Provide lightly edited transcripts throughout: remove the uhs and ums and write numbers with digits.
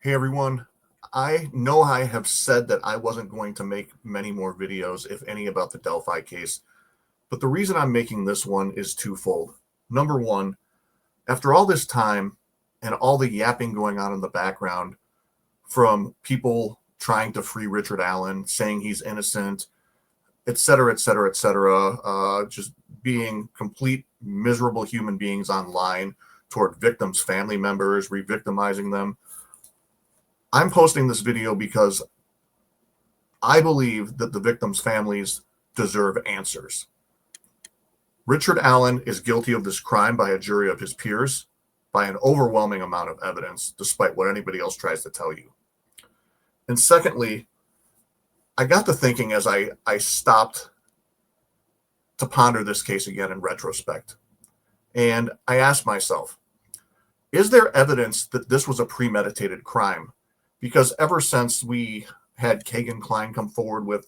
Hey everyone, I know I have said that I wasn't going to make many more videos, if any, about the Delphi case, but the reason I'm making this one is twofold. Number one, after all this time and all the yapping going on in the background from people trying to free Richard Allen, saying he's innocent, et cetera, et cetera, et cetera, just being complete miserable human beings online toward victims' family members, re-victimizing them, I'm posting this video because I believe that the victims' families deserve answers. Richard Allen is guilty of this crime by a jury of his peers by an overwhelming amount of evidence, despite what anybody else tries to tell you. And secondly, I got to thinking as I stopped to ponder this case again in retrospect. And I asked myself, is there evidence that this was a premeditated crime? Because ever since we had Kagan Klein come forward with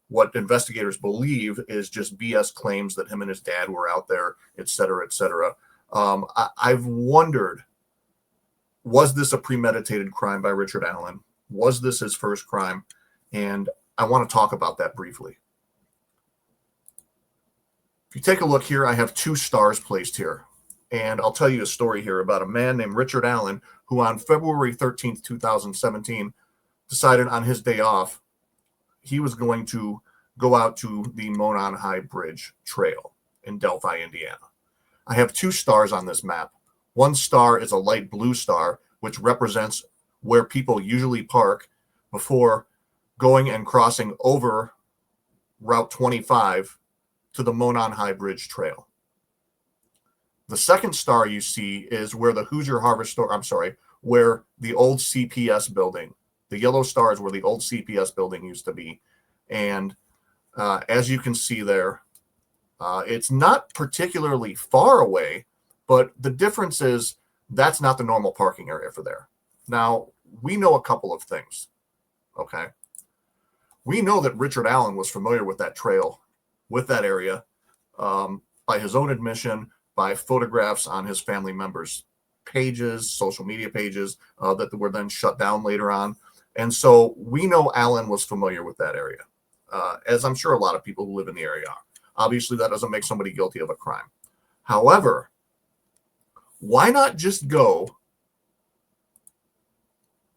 what investigators believe is just BS claims that him and his dad were out there, et cetera, et cetera, I've wondered, was this a premeditated crime by Richard Allen? Was this his first crime? And I want to talk about that briefly. If you take a look here, I have two stars placed here. And I'll tell you a story here about a man named Richard Allen who on February 13th, 2017, decided on his day off, he was going to go out to the Monon High Bridge Trail in Delphi, Indiana. I have two stars on this map. One star is a light blue star, which represents where people usually park before going and crossing over Route 25 to the Monon High Bridge Trail. The second star you see is where the Hoosier Harvest Store, where the old CPS building, the yellow star is where the old CPS building used to be. And as you can see there, it's not particularly far away, but the difference is that's not the normal parking area for there. Now, we know a couple of things, okay? We know that Richard Allen was familiar with that trail, with that area, by his own admission, by photographs on his family members' pages, social media pages that were then shut down later on. And so we know Allen was familiar with that area, as I'm sure a lot of people who live in the area are. Obviously, that doesn't make somebody guilty of a crime. However, why not just go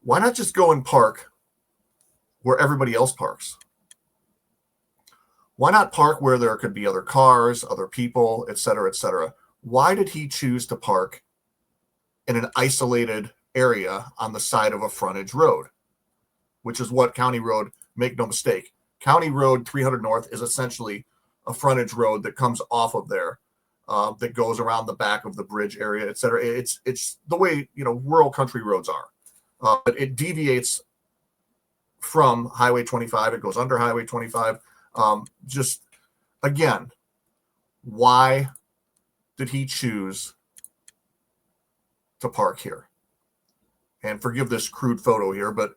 and park where everybody else parks? Why not park where there could be other cars, other people, et cetera, et cetera? Why did he choose to park in an isolated area on the side of a frontage road, which is what County Road, make no mistake, County Road 300 North is essentially a frontage road that comes off of there, that goes around the back of the bridge area, et cetera. It's the way, rural country roads are. But it deviates from Highway 25. It goes under Highway 25. Just, again, why did he choose to park here? And forgive this crude photo here, but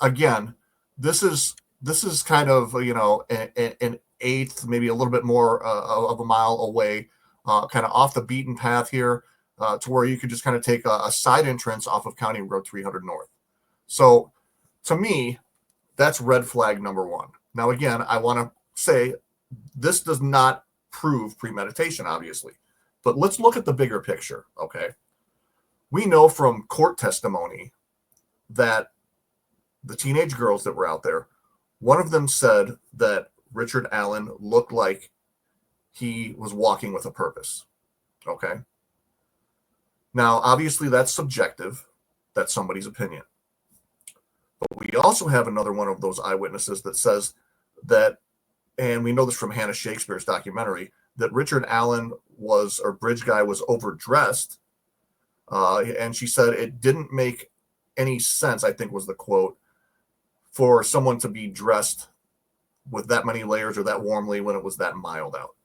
again, this is kind of an eighth, maybe a little bit more of a mile away, kind of off the beaten path here, to where you could just kind of take a side entrance off of County Road 300 North. So to me, that's red flag number one. Now, again, I want to say this does not prove premeditation, obviously, but let's look at the bigger picture, okay? We know from court testimony that the teenage girls that were out there, one of them said that Richard Allen looked like he was walking with a purpose, okay? Now, obviously, that's subjective. That's somebody's opinion. But we also have another one of those eyewitnesses that says that, and we know this from Hannah Shakespeare's documentary, that Richard Allen Bridge Guy was overdressed. And she said it didn't make any sense, I think was the quote, for someone to be dressed with that many layers or that warmly when it was that mild out,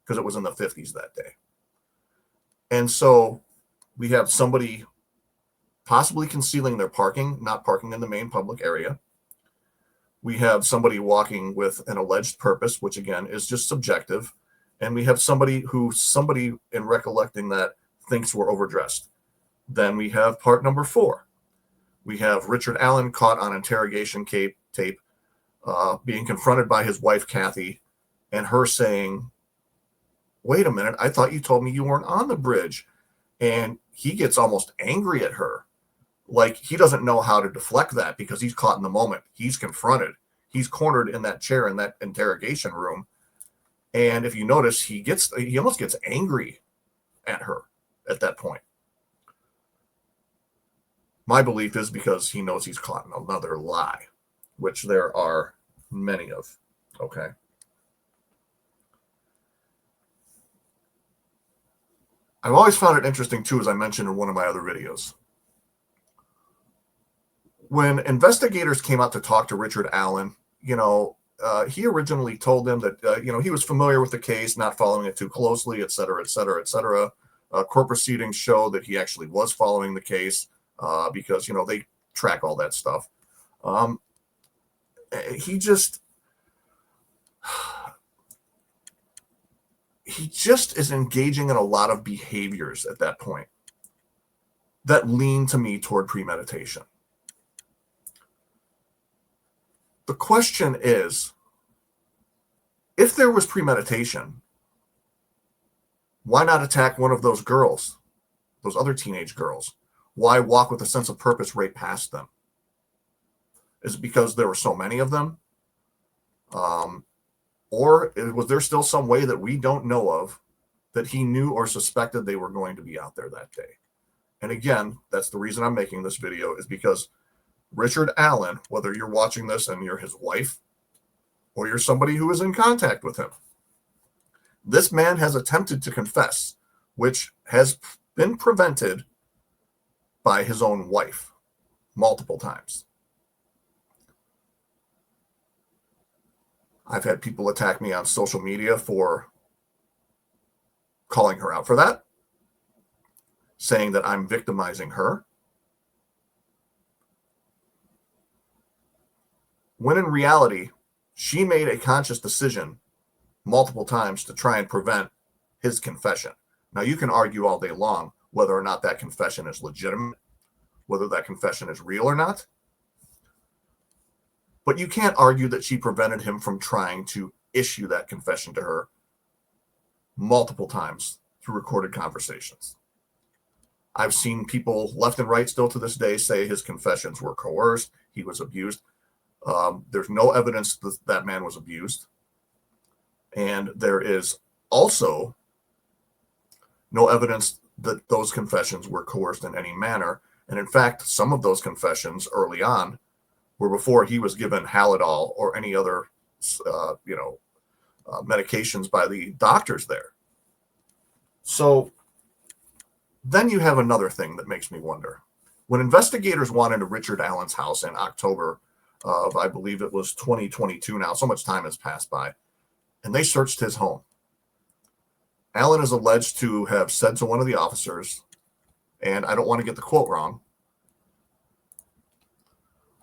because it was in the 50s that day. And so we have somebody possibly concealing their parking, not parking in the main public area. We have somebody walking with an alleged purpose, which again is just subjective. And we have somebody in recollecting that thinks we're overdressed. Then we have part number 4. We have Richard Allen caught on interrogation tape, being confronted by his wife, Kathy, and her saying, "Wait a minute, I thought you told me you weren't on the bridge." And he gets almost angry at her. Like, he doesn't know how to deflect that because he's caught in the moment. He's confronted. He's cornered in that chair in that interrogation room. And if you notice, he almost gets angry at her at that point. My belief is because he knows he's caught in another lie, which there are many of. Okay. I've always found it interesting, too, as I mentioned in one of my other videos. When investigators came out to talk to Richard Allen, he originally told them that, he was familiar with the case, not following it too closely, et cetera, et cetera, et cetera. Court proceedings show that he actually was following the case because, they track all that stuff. He just is engaging in a lot of behaviors at that point that lean to me toward premeditation. The question is, if there was premeditation, why not attack one of those girls, those other teenage girls? Why walk with a sense of purpose right past them? Is it because there were so many of them? Or was there still some way that we don't know of that he knew or suspected they were going to be out there that day? And again, that's the reason I'm making this video, is because Richard Allen, whether you're watching this and you're his wife or you're somebody who is in contact with him, this man has attempted to confess, which has been prevented by his own wife multiple times. I've had people attack me on social media for calling her out for that, saying that I'm victimizing her, when in reality, she made a conscious decision multiple times to try and prevent his confession. Now, you can argue all day long whether or not that confession is legitimate, whether that confession is real or not. But you can't argue that she prevented him from trying to issue that confession to her multiple times through recorded conversations. I've seen people left and right still to this day say his confessions were coerced, he was abused. There's no evidence that that man was abused. And there is also no evidence that those confessions were coerced in any manner. And in fact, some of those confessions early on were before he was given Halidol or any other, medications by the doctors there. So then you have another thing that makes me wonder. When investigators went into Richard Allen's house in October of, I believe it was 2022 now, so much time has passed by, and they searched his home, Allen is alleged to have said to one of the officers, and I don't want to get the quote wrong,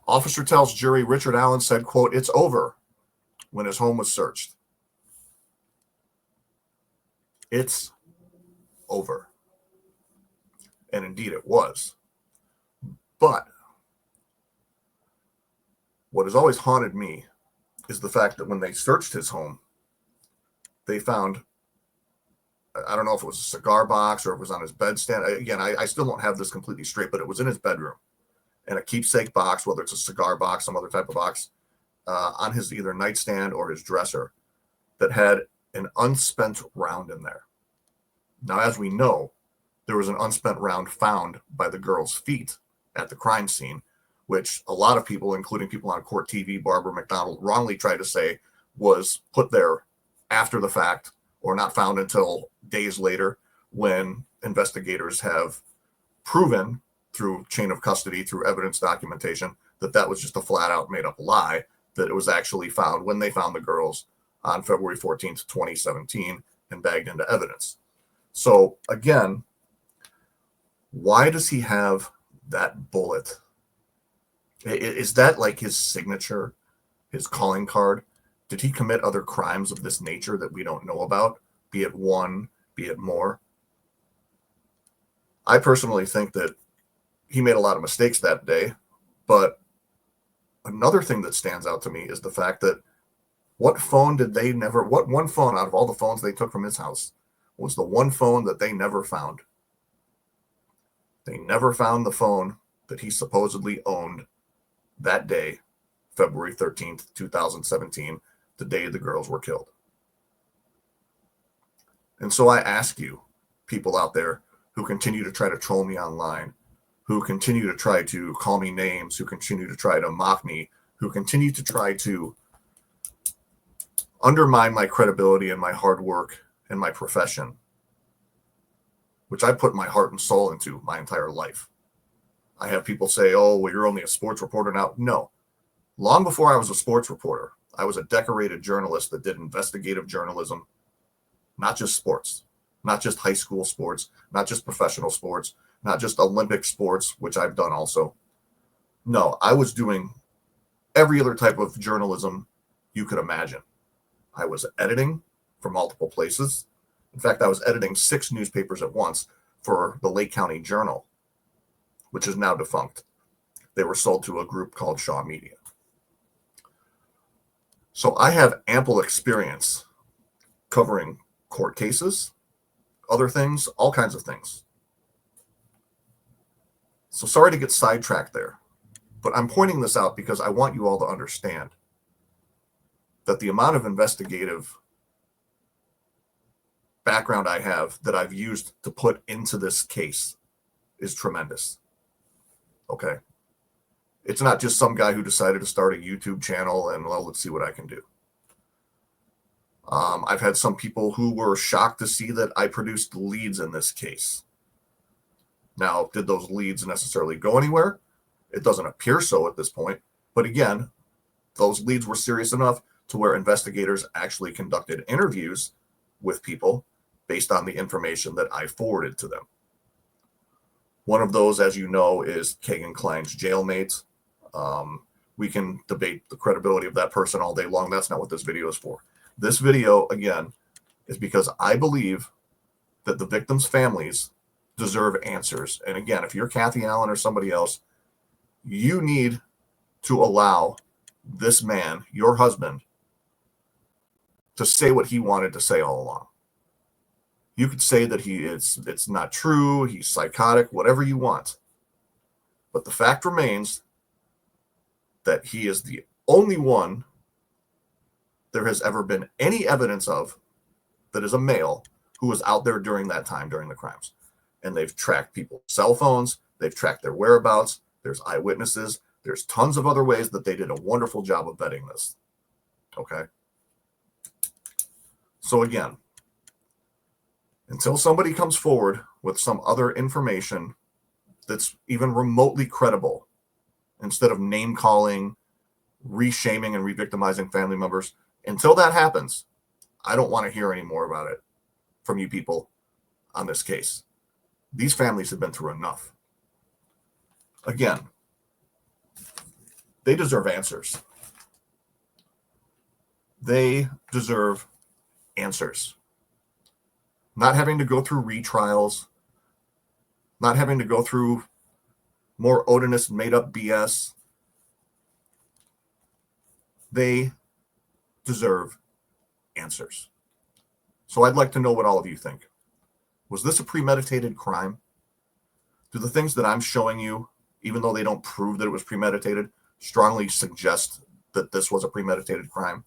officer tells jury Richard Allen said, quote, "It's over," when his home was searched. It's over. And indeed it was. But what has always haunted me is the fact that when they searched his home, they found, I don't know if it was a cigar box or it was on his bedstand. Again, I still don't have this completely straight, but it was in his bedroom. And a keepsake box, whether it's a cigar box, some other type of box, on his either nightstand or his dresser, that had an unspent round in there. Now, as we know, there was an unspent round found by the girl's feet at the crime scene, which a lot of people, including people on Court TV, Barbara McDonald, wrongly tried to say was put there after the fact or not found until days later, when investigators have proven through chain of custody, through evidence documentation, that that was just a flat out made up lie, that it was actually found when they found the girls on February 14th, 2017, and bagged into evidence. So again, why does he have that bullet? Is that like his signature, his calling card? Did he commit other crimes of this nature that we don't know about? Be it one, be it more? I personally think that he made a lot of mistakes that day, but another thing that stands out to me is the fact that what one phone out of all the phones they took from his house was the one phone that they never found. They never found the phone that he supposedly owned that day, February 13th, 2017, the day the girls were killed. And so I ask you, people out there who continue to try to troll me online, who continue to try to call me names, who continue to try to mock me, who continue to try to undermine my credibility and my hard work and my profession, which I put my heart and soul into my entire life. I have people say, oh, well, you're only a sports reporter now. No. Long before I was a sports reporter, I was a decorated journalist that did investigative journalism, not just sports, not just high school sports, not just professional sports, not just Olympic sports, which I've done also. No, I was doing every other type of journalism you could imagine. I was editing for multiple places. In fact, I was editing 6 newspapers at once for the Lake County Journal, which is now defunct. They were sold to a group called Shaw Media. So I have ample experience covering court cases, other things, all kinds of things. So sorry to get sidetracked there, but I'm pointing this out because I want you all to understand that the amount of investigative background I have that I've used to put into this case is tremendous. Okay. It's not just some guy who decided to start a YouTube channel and, well, let's see what I can do. I've had some people who were shocked to see that I produced leads in this case. Now, did those leads necessarily go anywhere? It doesn't appear so at this point. But again, those leads were serious enough to where investigators actually conducted interviews with people based on the information that I forwarded to them. One of those, as you know, is Kagan Klein's jailmate. We can debate the credibility of that person all day long. That's not what this video is for. This video, again, is because I believe that the victims' families deserve answers. And again, if you're Kathy Allen or somebody else, you need to allow this man, your husband, to say what he wanted to say all along. You could say that it's not true, he's psychotic, whatever you want. But the fact remains that he is the only one there has ever been any evidence of that is a male who was out there during that time, during the crimes. And they've tracked people's cell phones, they've tracked their whereabouts, there's eyewitnesses, there's tons of other ways that they did a wonderful job of vetting this. Okay? So again, until somebody comes forward with some other information that's even remotely credible, instead of name calling, reshaming, and re-victimizing family members, until that happens, I don't want to hear any more about it from you people on this case. These families have been through enough. Again, they deserve answers. They deserve answers. Not having to go through retrials, not having to go through more odinous made-up BS. They deserve answers. So I'd like to know what all of you think. Was this a premeditated crime? Do the things that I'm showing you, even though they don't prove that it was premeditated, strongly suggest that this was a premeditated crime?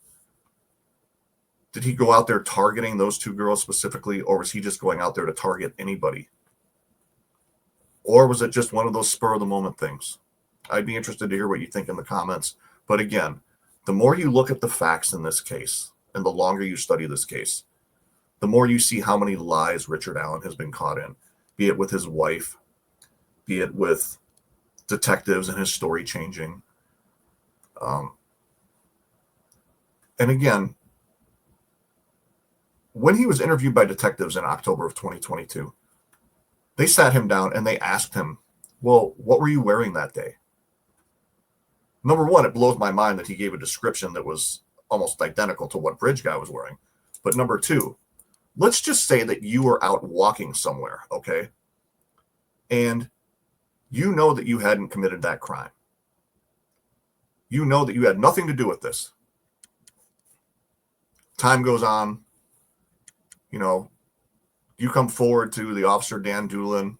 Did he go out there targeting those 2 girls specifically, or was he just going out there to target anybody? Or was it just one of those spur-of-the-moment things? I'd be interested to hear what you think in the comments. But again, the more you look at the facts in this case, and the longer you study this case, the more you see how many lies Richard Allen has been caught in, be it with his wife, be it with detectives and his story changing. And again, when he was interviewed by detectives in October of 2022, they sat him down and they asked him, well, what were you wearing that day? Number one, it blows my mind that he gave a description that was almost identical to what Bridge Guy was wearing. But number two, let's just say that you were out walking somewhere, okay? and you know that you hadn't committed that crime. You know that you had nothing to do with this. Time goes on. You come forward to the officer, Dan Doolin.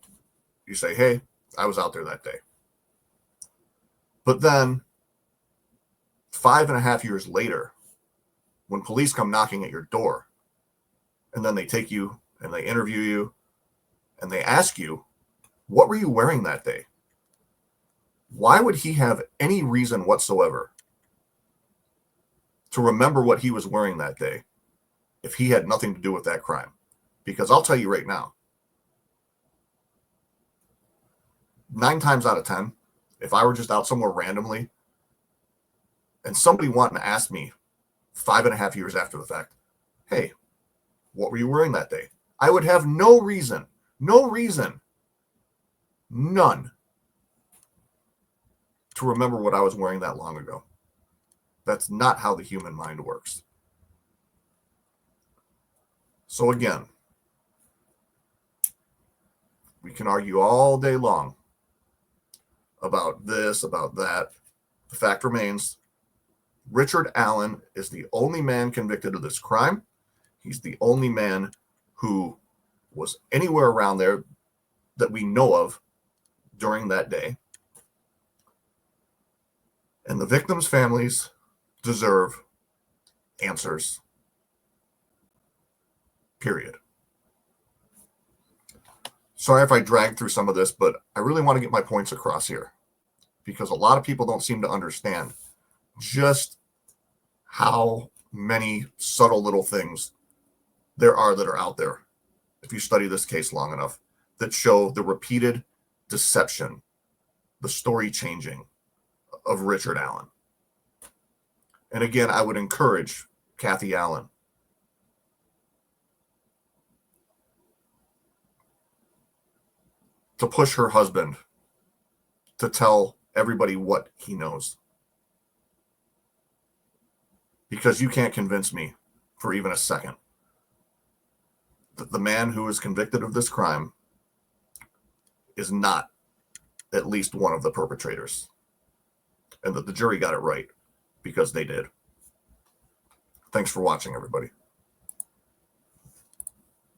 You say, hey, I was out there that day. But then 5.5 years later, when police come knocking at your door, and then they take you and they interview you and they ask you, what were you wearing that day? Why would he have any reason whatsoever to remember what he was wearing that day if he had nothing to do with that crime? Because I'll tell you right now, 9 times out of 10, if I were just out somewhere randomly and somebody wanted to ask me 5.5 years after the fact, hey, what were you wearing that day? I would have no reason, none, to remember what I was wearing that long ago. That's not how the human mind works. So again, we can argue all day long about this, about that. The fact remains, Richard Allen is the only man convicted of this crime. He's the only man who was anywhere around there that we know of during that day. And the victims' families deserve answers. Period. Sorry if I dragged through some of this, but I really want to get my points across here because a lot of people don't seem to understand just how many subtle little things there are that are out there, if you study this case long enough, that show the repeated deception, the story changing of Richard Allen. And again, I would encourage Kathy Allen to push her husband to tell everybody what he knows. Because you can't convince me for even a second that the man who is convicted of this crime is not at least one of the perpetrators. And that the jury got it right because they did. Thanks for watching, everybody.